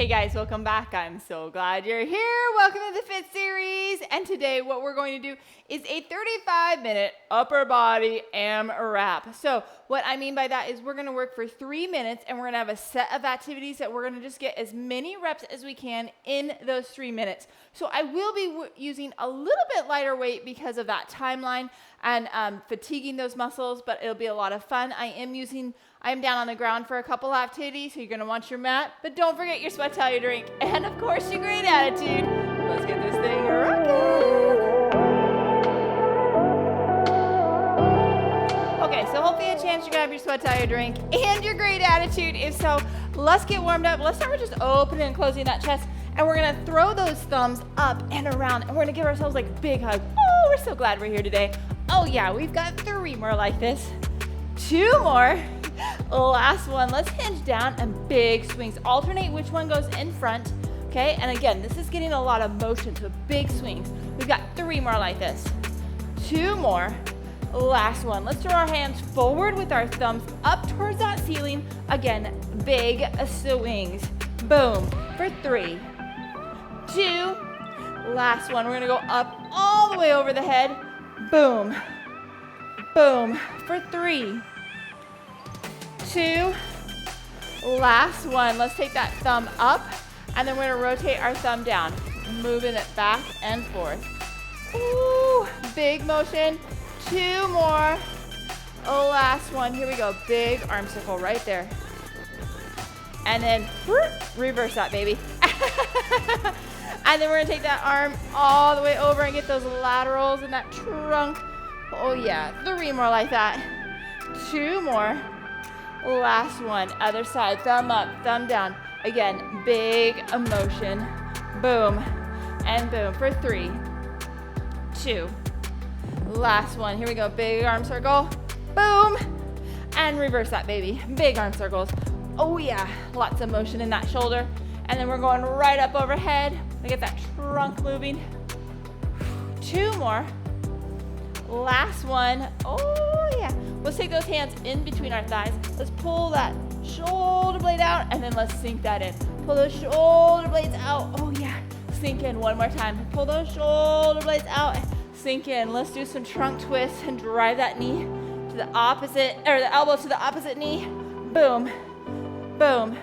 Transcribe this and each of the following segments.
Hey guys, welcome back. I'm so glad you're here. Welcome to the Fit Series. And today what we're going to do is a 35-minute upper body AMRAP. So what I mean by that is we're going to work for 3 minutes and we're going to have a set of activities that we're going to just get as many reps as we can in those 3 minutes. So I will be using a little bit lighter weight because of that timeline and fatiguing those muscles, but it'll be a lot of fun. I am down on the ground for a couple activities, so you're gonna want your mat, but don't forget your sweat towel, your drink, and of course your great attitude. Let's get this thing rocking. Okay, so hopefully a chance to grab your sweat towel, your drink, and your great attitude. If so, let's get warmed up. Let's start with just opening and closing that chest, and we're gonna throw those thumbs up and around, and we're gonna give ourselves like a big hug. Oh, we're so glad we're here today. Oh yeah, we've got 3 more like this. 2 more. Last one. Let's hinge down and big swings. Alternate which one goes in front. Okay, and again, this is getting a lot of motion, so big swings. We've got 3 more like this. 2 more. Last one. Let's throw our hands forward with our thumbs up towards that ceiling. Again, big swings. Boom. For 3, 2. Last one. We're gonna go up all the way over the head. Boom. Boom. For 3, 2. Last one. Let's take that thumb up, and then we're gonna rotate our thumb down, moving it back and forth. Ooh, big motion. 2 more. Last one. Here we go. Big arm circle right there. And then reverse that, baby. And then we're gonna take that arm all the way over and get those laterals in that trunk. Oh yeah, 3 more like that. 2 more. Last one, other side, thumb up, thumb down. Again, big motion. Boom and boom for 3, 2. Last one, here we go, big arm circle. Boom, and reverse that, baby. Big arm circles. Oh yeah, lots of motion in that shoulder. And then we're going right up overhead. We get that trunk moving. 2 more. Last one. Oh yeah. Let's take those hands in between our thighs. Let's pull that shoulder blade out, and then let's sink that in. Pull those shoulder blades out. Oh yeah. Sink in one more time. Pull those shoulder blades out. Sink in. Let's do some trunk twists and drive that knee to the opposite, or the elbow to the opposite knee. Boom. Boom.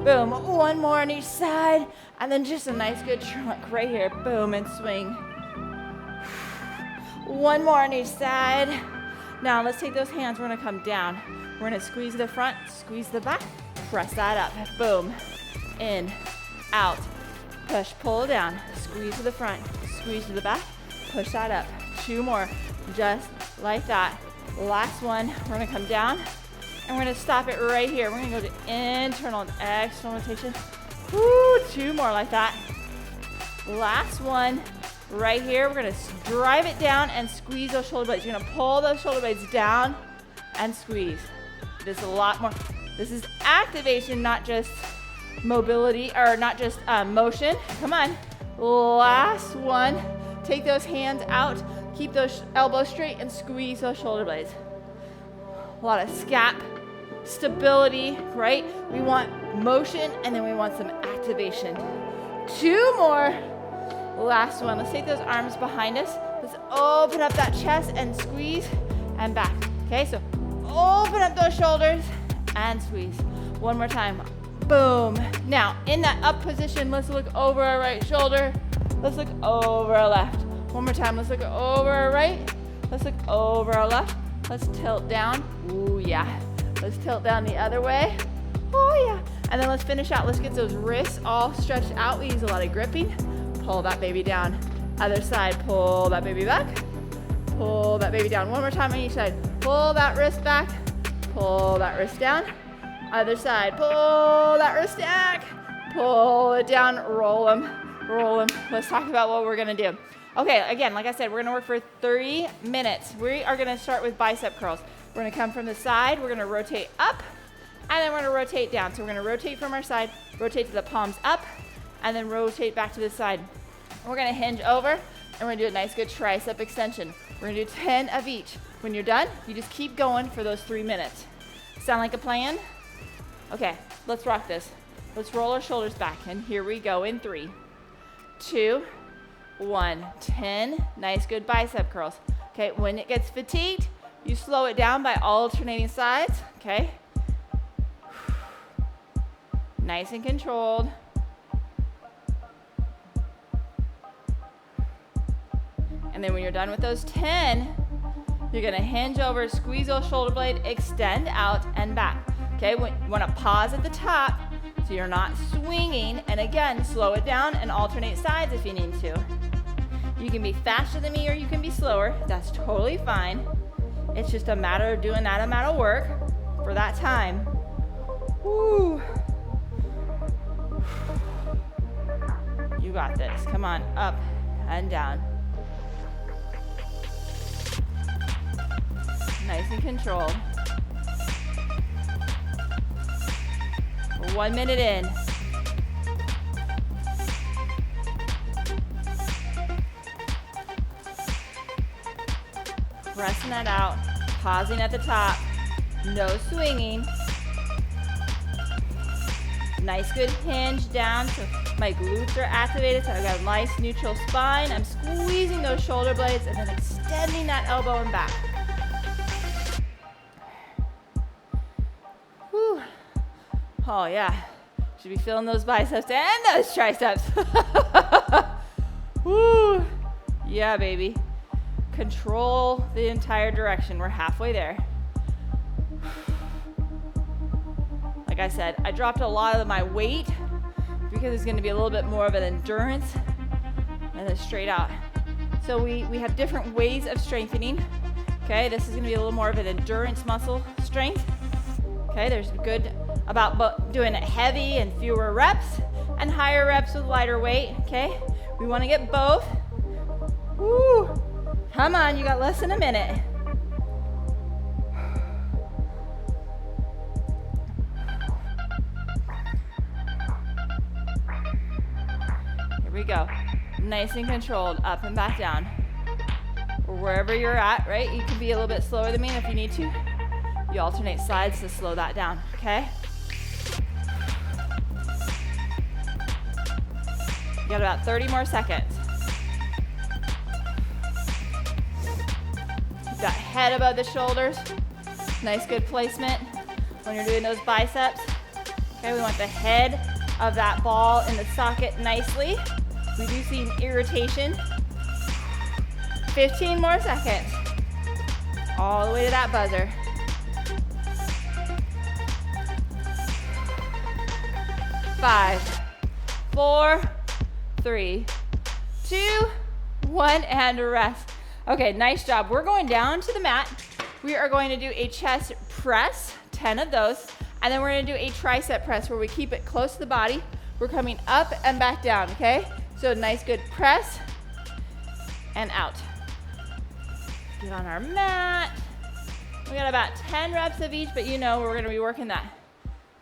Boom. One more on each side, and then just a nice good trunk right here. Boom, and swing. One more on each side. Now let's take those hands, we're gonna come down. We're gonna squeeze the front, squeeze the back, press that up. Boom, in, out, push, pull down, squeeze to the front, squeeze to the back, push that up. 2 more, just like that. Last one, we're gonna come down, and we're gonna stop it right here. We're gonna go to internal and external rotation. Woo, 2 more like that. Last one. Right here, we're gonna drive it down and squeeze those shoulder blades. You're gonna pull those shoulder blades down and squeeze. This is a lot more. This is activation, not just mobility, or not just motion. Come on. Last one. Take those hands out. Keep those elbows straight and squeeze those shoulder blades. A lot of scap stability, right? We want motion, and then we want some activation. 2 more. Last one. Let's take those arms behind us. Let's open up that chest and squeeze and back. Okay, so open up those shoulders and squeeze. One more time. Boom. Now, in that up position, let's look over our right shoulder. Let's look over our left. One more time. Let's look over our right. Let's look over our left. Let's tilt down. Ooh, yeah. Let's tilt down the other way. Oh, yeah. And then let's finish out. Let's get those wrists all stretched out. We use a lot of gripping. Pull that baby down. Other side, pull that baby back. Pull that baby down. One more time on each side. Pull that wrist back. Pull that wrist down. Other side, pull that wrist back. Pull it down, roll them, roll them. Let's talk about what we're gonna do. Okay, again, like I said, we're gonna work for 3 minutes. We are gonna start with bicep curls. We're gonna come from the side, we're gonna rotate up, and then we're gonna rotate down. So we're gonna rotate from our side, rotate to the palms up, and then rotate back to the side. We're gonna hinge over, and we're gonna do a nice good tricep extension. We're gonna do 10 of each. When you're done, you just keep going for those 3 minutes. Sound like a plan? Okay, let's rock this. Let's roll our shoulders back. And here we go in 3, 2, 1. 10. Nice, good bicep curls. Okay, when it gets fatigued, you slow it down by alternating sides. Okay. Nice and controlled. And then when you're done with those 10, you're gonna hinge over, squeeze those shoulder blade, extend out and back. Okay, you wanna pause at the top so you're not swinging, and again, slow it down and alternate sides if you need to. You can be faster than me or you can be slower, that's totally fine. It's just a matter of doing that amount of work for that time. Woo. You got this, come on, up and down. Nice and controlled. We're 1 minute in. Pressing that out, pausing at the top, no swinging. Nice good hinge down so my glutes are activated, so I've got a nice neutral spine. I'm squeezing those shoulder blades and then extending that elbow and back. Whew. Oh yeah, should be feeling those biceps and those triceps. Woo. Yeah, baby. Control the entire direction. We're halfway there. Like I said, I dropped a lot of my weight because it's going to be a little bit more of an endurance and then straight out. So we have different ways of strengthening. Okay, this is going to be a little more of an endurance muscle strength. Okay, there's good about doing it heavy and fewer reps and higher reps with lighter weight. Okay, we want to get both. Woo! Come on, you got less than a minute. Here we go. Nice and controlled, up and back down. Or wherever you're at, right? You can be a little bit slower than me if you need to. You alternate sides to slow that down, okay? You got about 30 more seconds. Keep that head above the shoulders. Nice, good placement when you're doing those biceps. Okay, we want the head of that ball in the socket nicely. We do see an irritation. 15 more seconds. All the way to that buzzer. 5, 4, 3, 2, 1, and rest. Okay, nice job. We're going down to the mat. We are going to do a chest press, 10 of those, and then we're going to do a tricep press where we keep it close to the body. We're coming up and back down, okay? So nice, good press and out. Get on our mat. We got about 10 reps of each, but you know we're going to be working that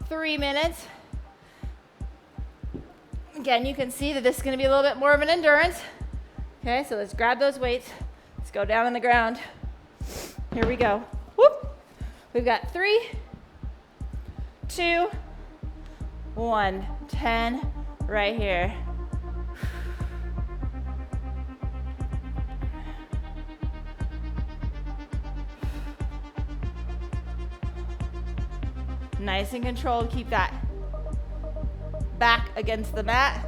3 minutes. Again, you can see that this is going to be a little bit more of an endurance. Okay, so let's grab those weights. Let's go down on the ground. Here we go. Whoop. We've got 3, 2, 1. 10 right here. Nice and controlled. Keep that back against the mat.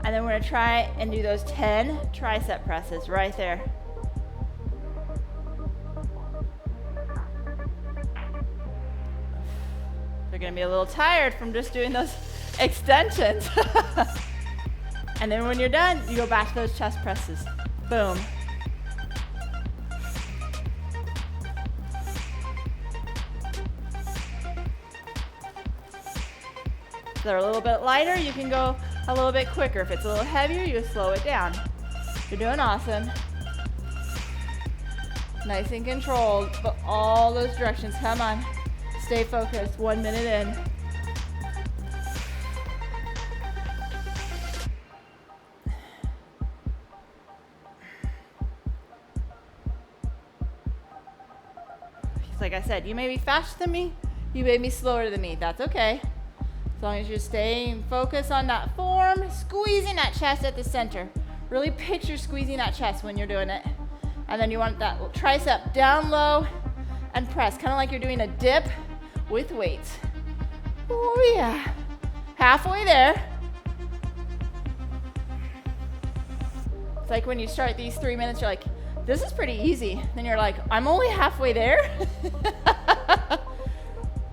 And then we're going to try and do those 10 tricep presses right there. They're going to be a little tired from just doing those extensions. And then when you're done, you go back to those chest presses. Boom. If they're a little bit lighter, you can go a little bit quicker. If it's a little heavier, you slow it down. You're doing awesome. Nice and controlled, but all those directions. Come on, stay focused. 1 minute in. Like I said, you may be faster than me, you may be slower than me. That's okay. As long as you're staying focused on that form, squeezing that chest at the center. Really picture squeezing that chest when you're doing it. And then you want that tricep down low and press, kind of like you're doing a dip with weights. Oh yeah. Halfway there. It's like when you start these 3 minutes, you're like, this is pretty easy. Then you're like, I'm only halfway there.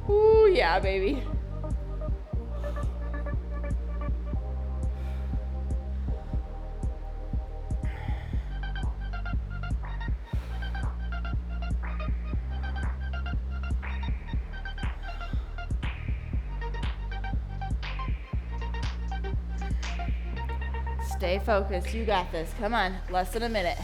Ooh yeah, baby. Stay focused, you got this. Come on, less than a minute.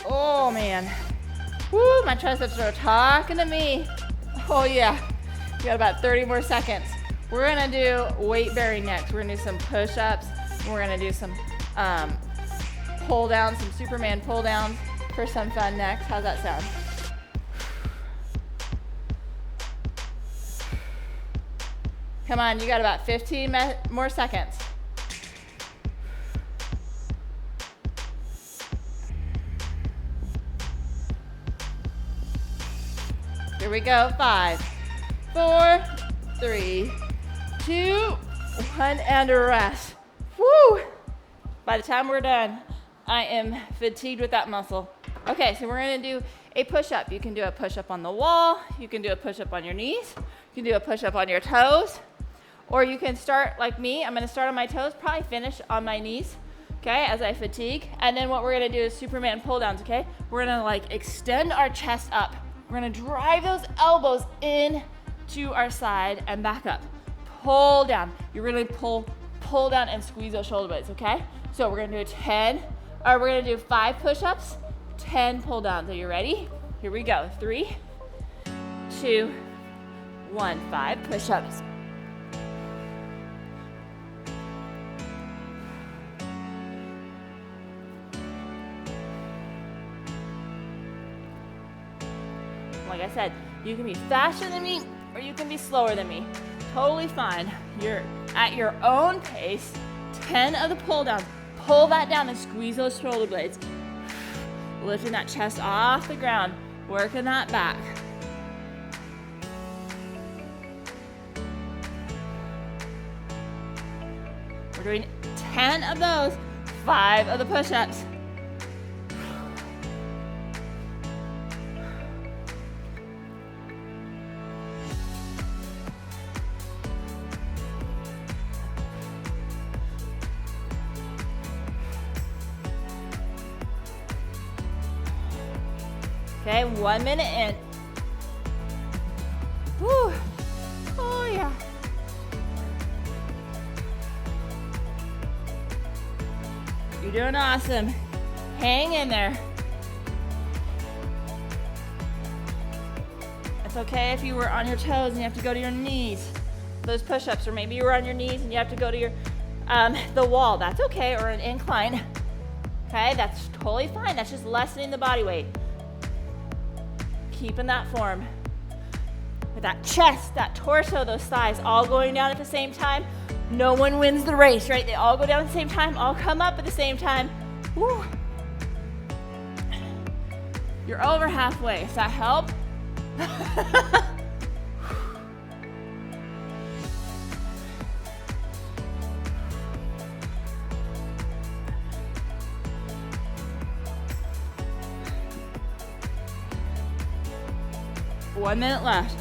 Oh man, woo, my triceps are talking to me. Oh yeah, we got about 30 more seconds. We're gonna do weight bearing next. We're gonna do some push-ups. We're gonna do some pull downs, some Superman pull downs for some fun next. How's that sound? Come on, you got about 15 more seconds. Here we go. 5, 4, 3, 2, 1, and a rest. Woo! By the time we're done, I am fatigued with that muscle. Okay, so we're gonna do a push-up. You can do a push-up on the wall. You can do a push-up on your knees. You can do a push-up on your toes. Or you can start like me. I'm gonna start on my toes, probably finish on my knees, okay, as I fatigue. And then what we're gonna do is Superman pull-downs, okay? We're gonna like extend our chest up. We're gonna drive those elbows in to our side and back up. Pull down. You're gonna pull down and squeeze those shoulder blades, okay? So we're gonna do 5 push-ups, 10 pull downs. Are you ready? Here we go. 3, 2, 1. 5 push-ups. Like I said, you can be faster than me or you can be slower than me. Totally fine. You're at your own pace. 10 of the pull downs. Pull that down and squeeze those shoulder blades. Lifting that chest off the ground. Working that back. We're doing 10 of those. 5 of the push-ups. Okay, 1 minute in. Woo. Oh yeah. You're doing awesome. Hang in there. It's okay if you were on your toes and you have to go to your knees. Those push-ups, or maybe you were on your knees and you have to go to your the wall. That's okay, or an incline. Okay, that's totally fine. That's just lessening the body weight. Keeping that form. With that chest, that torso, those thighs all going down at the same time. No one wins the race, right? They all go down at the same time, all come up at the same time. Woo. You're over halfway. Does that help? One minute left.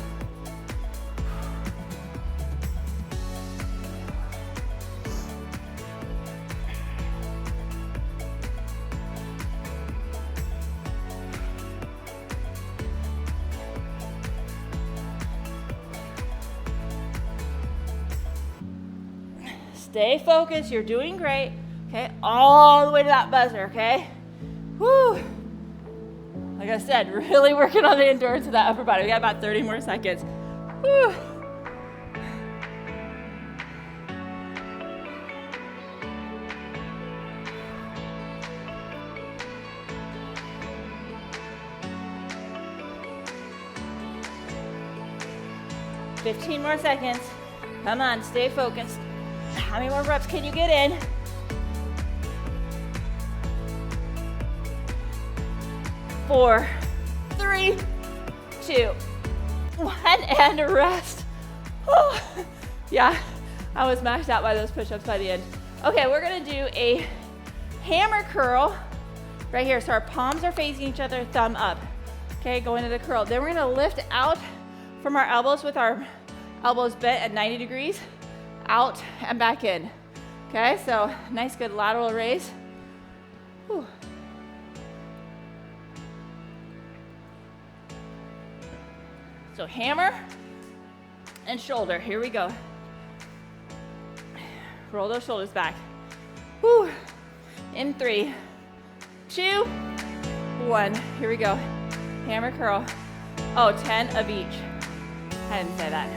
Stay focused. You're doing great. Okay, all the way to that buzzer, okay? Woo! Like I said, really working on the endurance of that upper body. We got about 30 more seconds. Woo. 15 more seconds. Come on, stay focused. How many more reps can you get in? 4, 3, 2, 1, and rest. Oh, yeah, I was maxed out by those push-ups by the end. Okay, we're gonna do a hammer curl right here. So our palms are facing each other, thumb up. Okay, go into the curl. Then we're gonna lift out from our elbows with our elbows bent at 90 degrees, out and back in. Okay, so nice good lateral raise. Whew. So hammer and shoulder, here we go. Roll those shoulders back. Whew. In 3, 2, 1, here we go. Hammer curl. Oh, 10 of each. I didn't say that.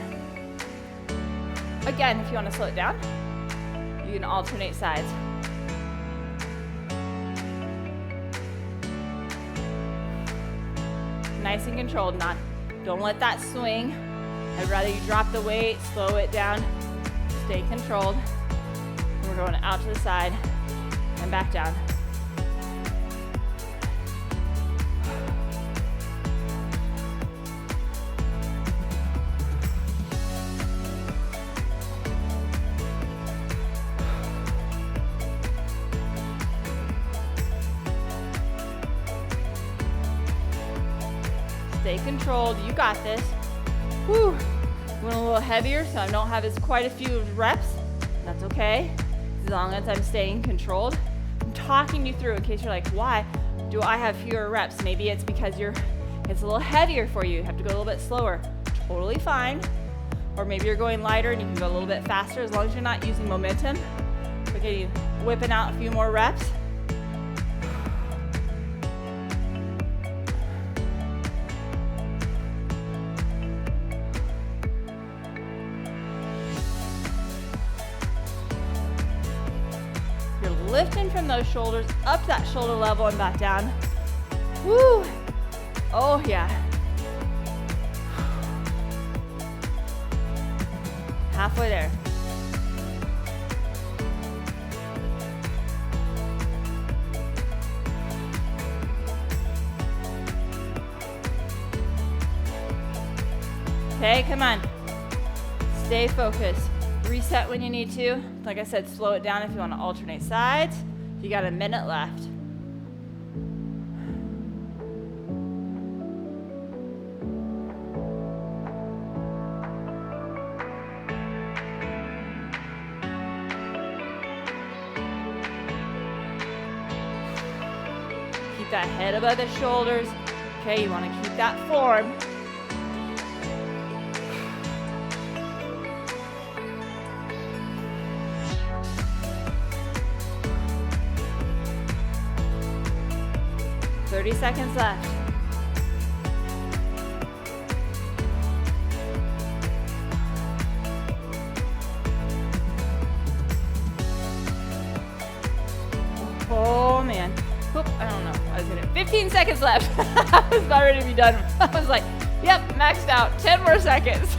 Again, if you want to slow it down, you can alternate sides. Nice and controlled, don't let that swing. I'd rather you drop the weight, slow it down, stay controlled. And we're going out to the side and back down. Stay controlled, you got this. Whew. Went a little heavier, so I don't have quite a few reps. That's okay, as long as I'm staying controlled. I'm talking you through in case you're like, why do I have fewer reps? Maybe it's because it's a little heavier for you. You have to go a little bit slower. Totally fine. Or maybe you're going lighter and you can go a little bit faster as long as you're not using momentum. Okay, you whipping out a few more reps. Lifting from those shoulders up that shoulder level and back down. Woo! Oh yeah. Halfway there. Okay, come on. Stay focused. Reset when you need to. Like I said, slow it down if you want to alternate sides. You got a minute left. Keep that head above the shoulders. Okay, you want to keep that form. Seconds left. Oh man. Oop, I don't know. I was gonna 15 seconds left. I was about ready to be done. I was like, yep, maxed out. 10 more seconds.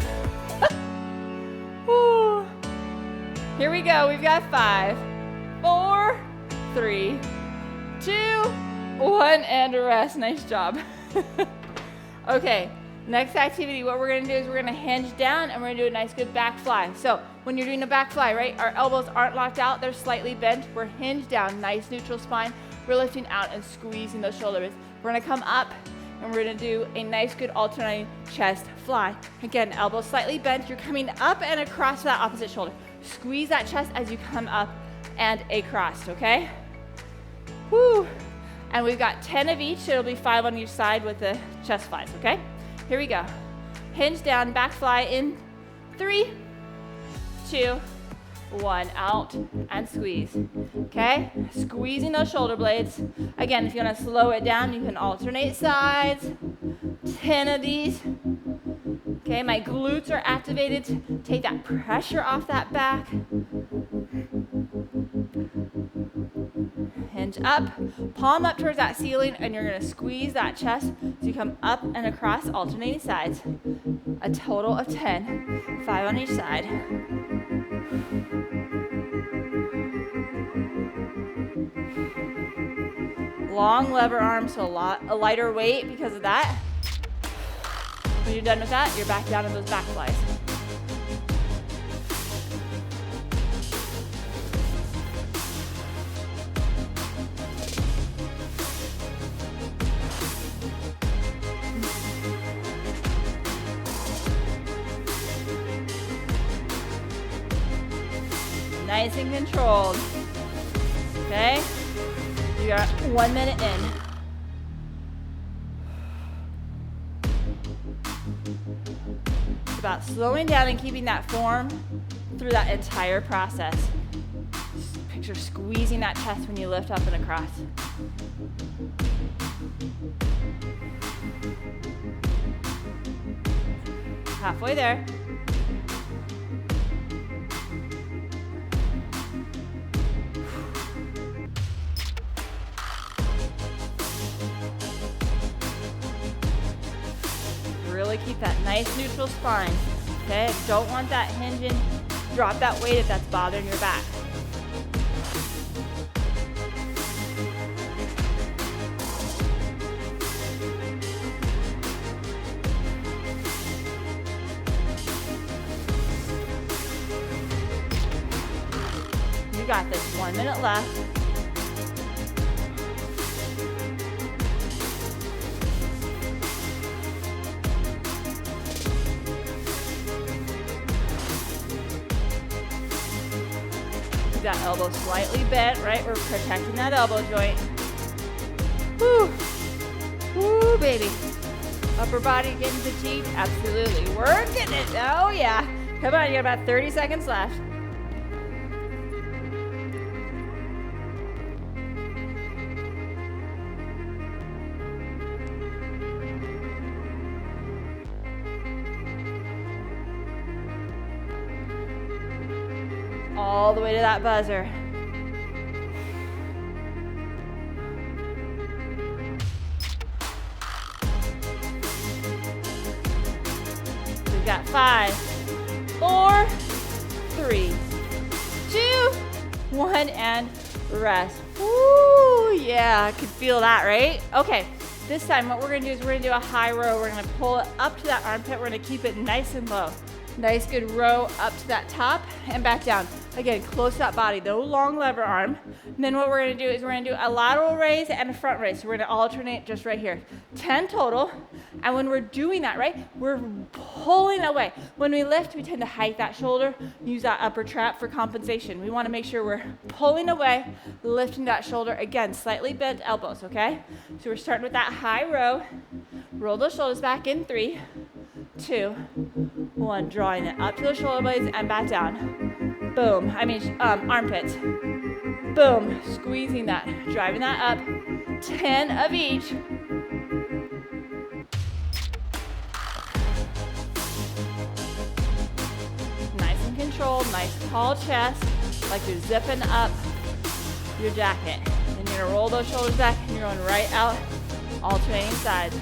Here we go. We've got 5, 4, 3, 2, 1, and a rest. Nice job. Okay, next activity, what we're gonna do is we're gonna hinge down and we're gonna do a nice good back fly. So when you're doing a back fly, right, our elbows aren't locked out, they're slightly bent. We're hinged down, nice neutral spine. We're lifting out and squeezing those shoulders. We're gonna come up and we're gonna do a nice good alternating chest fly. Again, elbows slightly bent. You're coming up and across that opposite shoulder. Squeeze that chest as you come up and across, okay? Woo! And we've got 10 of each, so it'll be 5 on each side with the chest flies, okay? Here we go. Hinge down, back fly in 3, 2, 1, out and squeeze, okay? Squeezing those shoulder blades. Again, if you wanna slow it down, you can alternate sides. 10 of these. Okay, my glutes are activated. Take that pressure off that back. Hinge up, palm up towards that ceiling, and you're gonna squeeze that chest so you come up and across, alternating sides. A total of 10, 5 on each side. Long lever arms, so a lighter weight because of that. When you're done with that, you're back down to those back flies. Nice and controlled. Okay? You got 1 minute in. It's about slowing down and keeping that form through that entire process. Just picture squeezing that chest when you lift up and across. Halfway there. Really keep that nice neutral spine, okay? Don't want that hinge and drop that weight if that's bothering your back. You got this, 1 minute left. That elbow slightly bent, right? We're protecting that elbow joint. Woo, woo, baby. Upper body getting fatigued? Absolutely. Working it. Oh, yeah. Come on, you got about 30 seconds left. All the way to that buzzer. We've got 5, 4, 3, 2, 1, and rest. Woo, yeah, I could feel that, right? Okay, this time what we're gonna do is we're gonna do a high row. We're gonna pull it up to that armpit. We're gonna keep it nice and low. Nice, good row up to that top and back down. Again, close to that body, no long lever arm. And then what we're gonna do is we're gonna do a lateral raise and a front raise. So we're gonna alternate just right here. 10 total. And when we're doing that, right, we're pulling away. When we lift, we tend to hike that shoulder, use that upper trap for compensation. We wanna make sure we're pulling away, lifting that shoulder. Again, slightly bent elbows, okay? So we're starting with that high row. Roll those shoulders back in 3, 2, 1. Drawing it up to the shoulder blades and back down. Boom, armpits. Boom, squeezing that, driving that up. 10 of each. Nice and controlled, nice tall chest, like you're zipping up your jacket. Then you're gonna roll those shoulders back and you're going right out, alternating sides.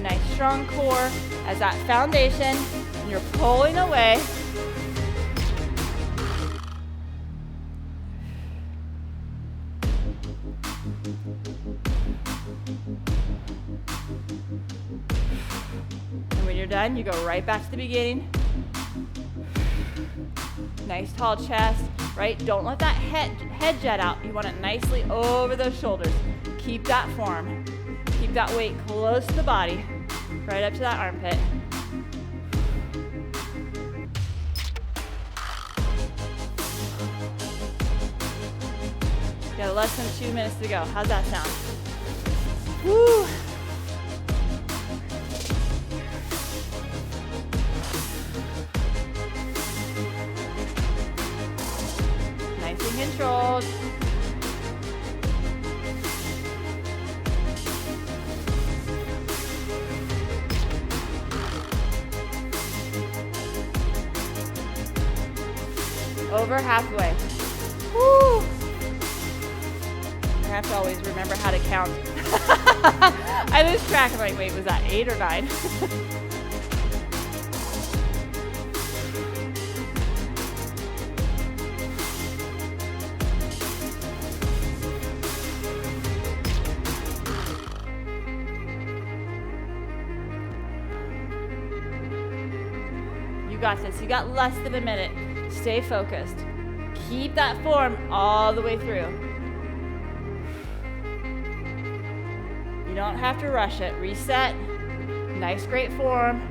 Nice strong core as that foundation, and you're pulling away. And when you're done, you go right back to the beginning. Nice tall chest, right? Don't let that head jet out. You want it nicely over those shoulders. Keep that form. Keep that weight close to the body, right up to that armpit. Got less than 2 minutes to go. How's that sound? Woo! Nice and controlled. Over halfway. Woo! All have to always remember how to count. I lose track. I'm like, wait, was that 8 or 9? You got this. You got less than a minute. Stay focused. Keep that form all the way through. You don't have to rush it. Reset. Nice, great form.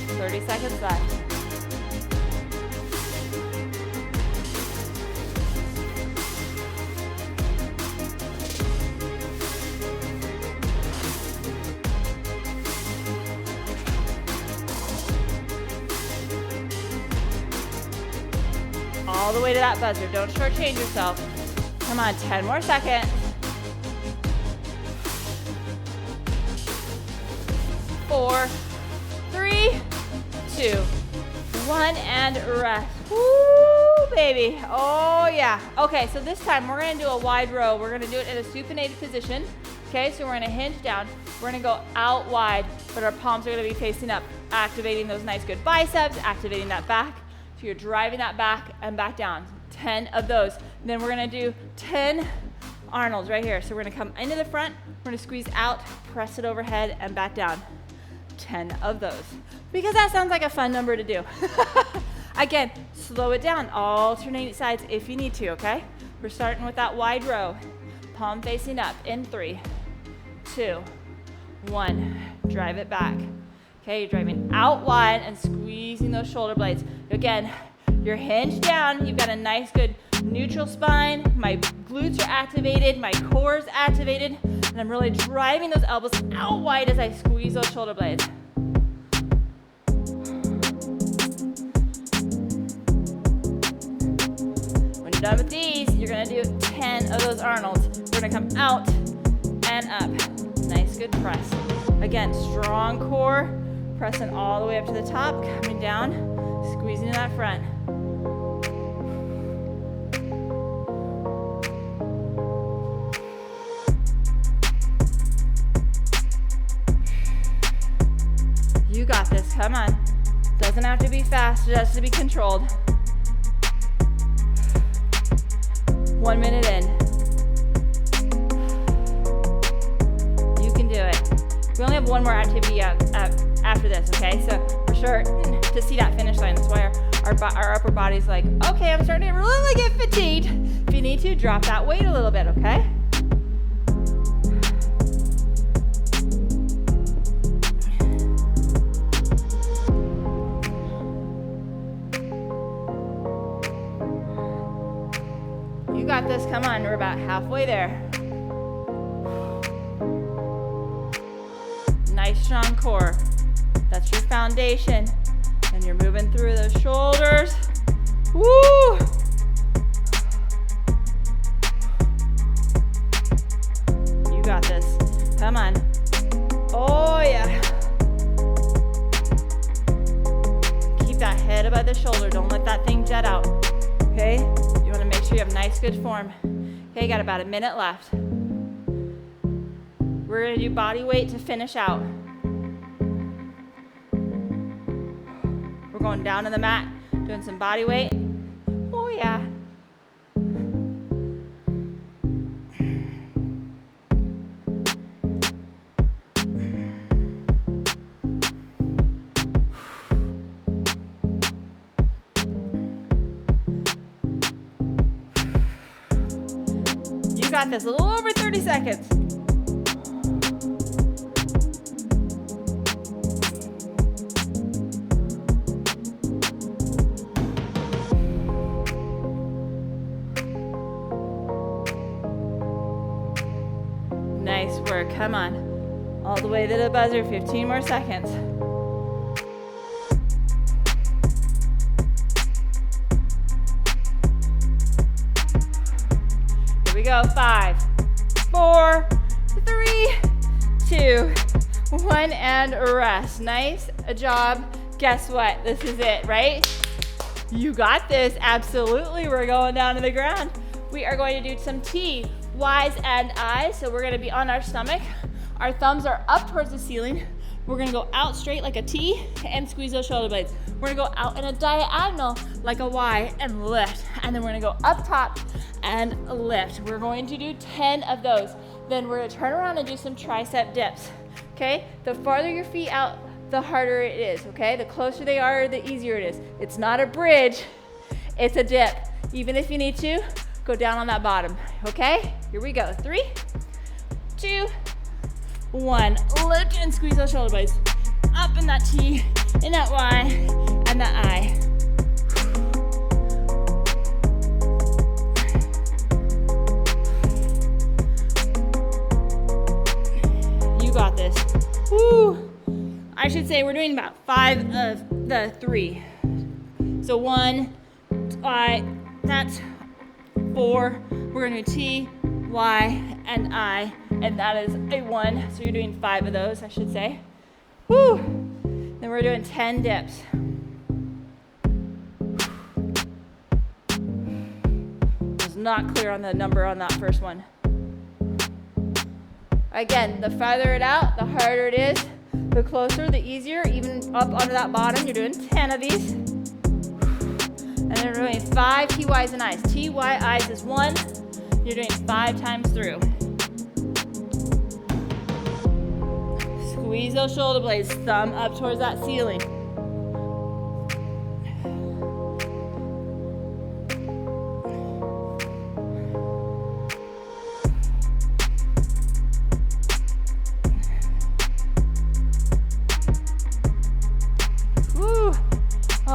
$30 seconds left. All the way to that buzzer. Don't shortchange yourself. Come on, 10 more seconds. 4, 3, 2, 1, and rest. Woo, baby. Oh, yeah. Okay, so this time we're going to do a wide row. We're going to do it in a supinated position. Okay, so we're going to hinge down. We're going to go out wide, but our palms are going to be facing up, activating those nice, good biceps, activating that back. So you're driving that back and back down. 10 of those. And then we're going to do 10 Arnolds right here. So we're going to come into the front. We're going to squeeze out, press it overhead, and back down. 10 of those. Because that sounds like a fun number to do. Again, slow it down. Alternate sides if you need to, okay? We're starting with that wide row. Palm facing up in 3, 2, 1. Drive it back. Okay, you're driving out wide and squeezing those shoulder blades. Again, you're hinged down. You've got a nice, good neutral spine. My glutes are activated. My core is activated. And I'm really driving those elbows out wide as I squeeze those shoulder blades. When you're done with these, you're going to do 10 of those Arnolds. We're going to come out and up. Nice, good press. Again, strong core. Pressing all the way up to the top, coming down, squeezing in that front. You got this, come on. Doesn't have to be fast, it has to be controlled. 1 minute in. You can do it. We only have one more activity after this, okay? So for sure, to see that finish line, that's why our upper body's like, okay, I'm starting to really get fatigued. If you need to, drop that weight a little bit, okay? You got this, come on, we're about halfway there. Nice strong core. That's your foundation. And you're moving through those shoulders. Woo! You got this. Come on. Oh yeah. Keep that head above the shoulder. Don't let that thing jet out. Okay? You want to make sure you have nice, good form. Okay, got about a minute left. We're going to do body weight to finish out. We're going down to the mat, doing some body weight. Oh yeah. You got this, a little over 30 seconds. Nice work, come on. All the way to the buzzer, 15 more seconds. Here we go, 5, 4, 3, 2, 1, and rest. Nice job. guess what? This is it, right? You got this, absolutely. We're going down to the ground. We are going to do some TYs and Is. So we're gonna be on our stomach. Our thumbs are up towards the ceiling. We're gonna go out straight like a T and squeeze those shoulder blades. We're gonna go out in a diagonal like a Y and lift. And then we're gonna go up top and lift. We're going to do 10 of those. Then we're gonna turn around and do some tricep dips, okay? The farther your feet out, the harder it is, okay? The closer they are, the easier it is. It's not a bridge, it's a dip. Even if you need to, go down on that bottom, okay? Here we go, 3, 2, 1. Lift and squeeze those shoulder blades. Up in that T, in that Y, and that I. You got this. Woo! I should say we're doing about 5 of the 3. So 1, that's 4. We're gonna do T, Y, and I, and that is a 1. So you're doing 5 of those, I should say. Woo! Then we're doing 10 dips. Was not clear on the number on that first one. Again, the farther it out, the harder it is. The closer, the easier. Even up onto that bottom, you're doing 10 of these. And then we're doing 5 TYs and Is. TYIs is 1. You're doing 5 times through. Squeeze those shoulder blades, thumb up towards that ceiling.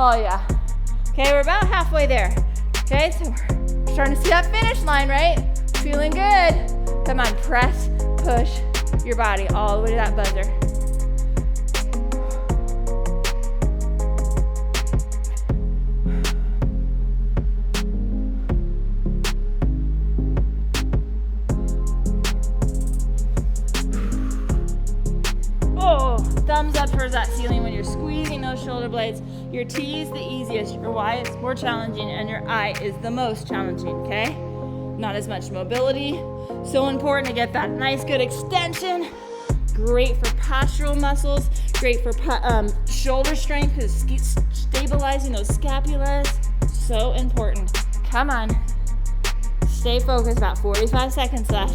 Oh yeah. Okay, we're about halfway there. Okay, so we're starting to see that finish line, right? Feeling good. Come on, press, push your body all the way to that buzzer. Oh, thumbs up towards that ceiling when you're squeezing those shoulder blades. Your T is the easiest, your Y is more challenging, and your I is the most challenging, okay? Not as much mobility. So important to get that nice, good extension. Great for postural muscles. Great for shoulder strength, because stabilizing those scapulas. So important. Come on. Stay focused, about 45 seconds left.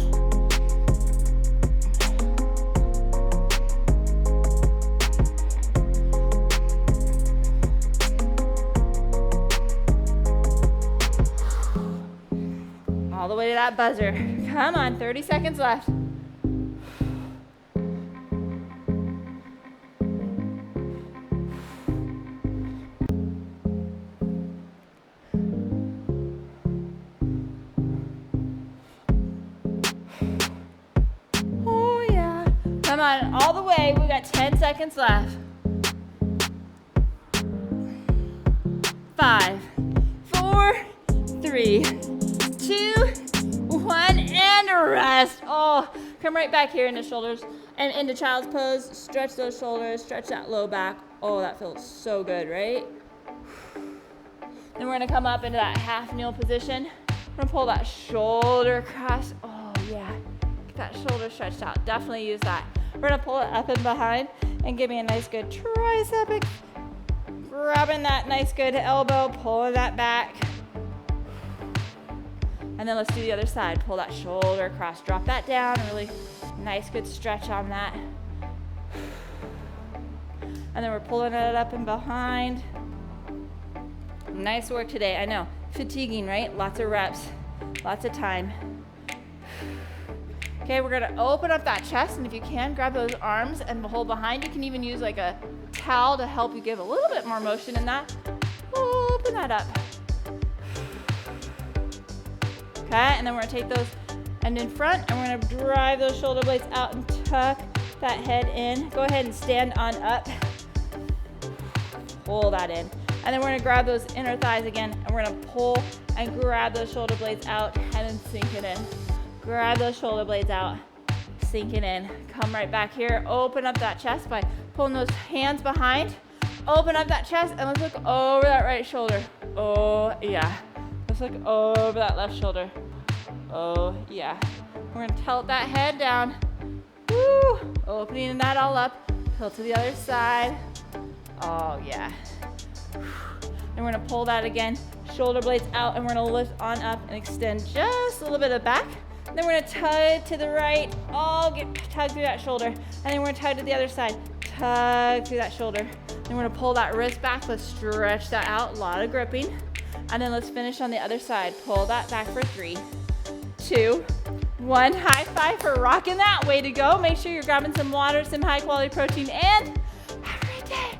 All the way to that buzzer. Come on, 30 seconds left. Oh yeah. Come on, all the way. We got 10 seconds left. 5, 4, 3, 2, 1, and rest. Oh, come right back here into shoulders and into child's pose. Stretch those shoulders, stretch that low back. Oh, that feels so good, right? Then we're gonna come up into that half kneel position. We're gonna pull that shoulder across. Oh yeah, get that shoulder stretched out. Definitely use that. We're gonna pull it up and behind and give me a nice good tricep. Grabbing that nice good elbow, pulling that back. And then let's do the other side. Pull that shoulder across, drop that down, really nice good stretch on that. And then we're pulling it up and behind. Nice work today, I know. Fatiguing, right? Lots of reps, lots of time. Okay, we're gonna open up that chest, and if you can, grab those arms and hold behind. You can even use like a towel to help you give a little bit more motion in that. Open that up. Okay, and then we're gonna take those and in front, and we're gonna drive those shoulder blades out and tuck that head in. Go ahead and stand on up. Pull that in. And then we're gonna grab those inner thighs again, and we're gonna pull and grab those shoulder blades out and then sink it in. Grab those shoulder blades out, sink it in. Come right back here, open up that chest by pulling those hands behind, open up that chest and let's look over that right shoulder. Oh yeah. Let's look over that left shoulder. Oh yeah. We're gonna tilt that head down. Woo! Opening that all up. Tilt to the other side. Oh yeah. And we're gonna pull that again. Shoulder blades out, and we're gonna lift on up and extend just a little bit of back. And then we're gonna tug to the right. Oh, tug through that shoulder. And then we're gonna tug to the other side. Tug through that shoulder. Then we're gonna pull that wrist back. Let's stretch that out. A lot of gripping. And then let's finish on the other side. Pull that back for 3, 2, 1. High five for rocking that. Way to go. Make sure you're grabbing some water, some high quality protein, and have a great day.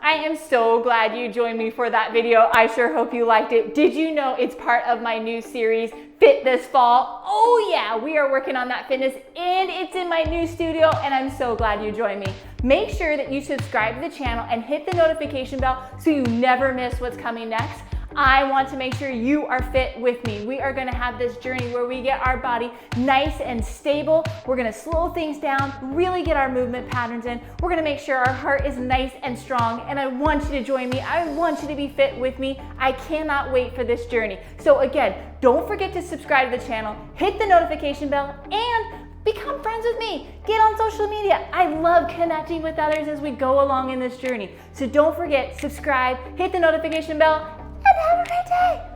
I am so glad you joined me for that video. I sure hope you liked it. Did you know it's part of my new series, Fit This Fall? Oh yeah, we are working on that fitness and it's in my new studio, and I'm so glad you joined me. Make sure that you subscribe to the channel and hit the notification bell so you never miss what's coming next. I want to make sure you are fit with me. We are gonna have this journey where we get our body nice and stable. We're gonna slow things down, really get our movement patterns in. We're gonna make sure our heart is nice and strong, and I want you to join me. I want you to be fit with me. I cannot wait for this journey. So again, don't forget to subscribe to the channel, hit the notification bell, and become friends with me. Get on social media. I love connecting with others as we go along in this journey. So don't forget, subscribe, hit the notification bell, and have a great day.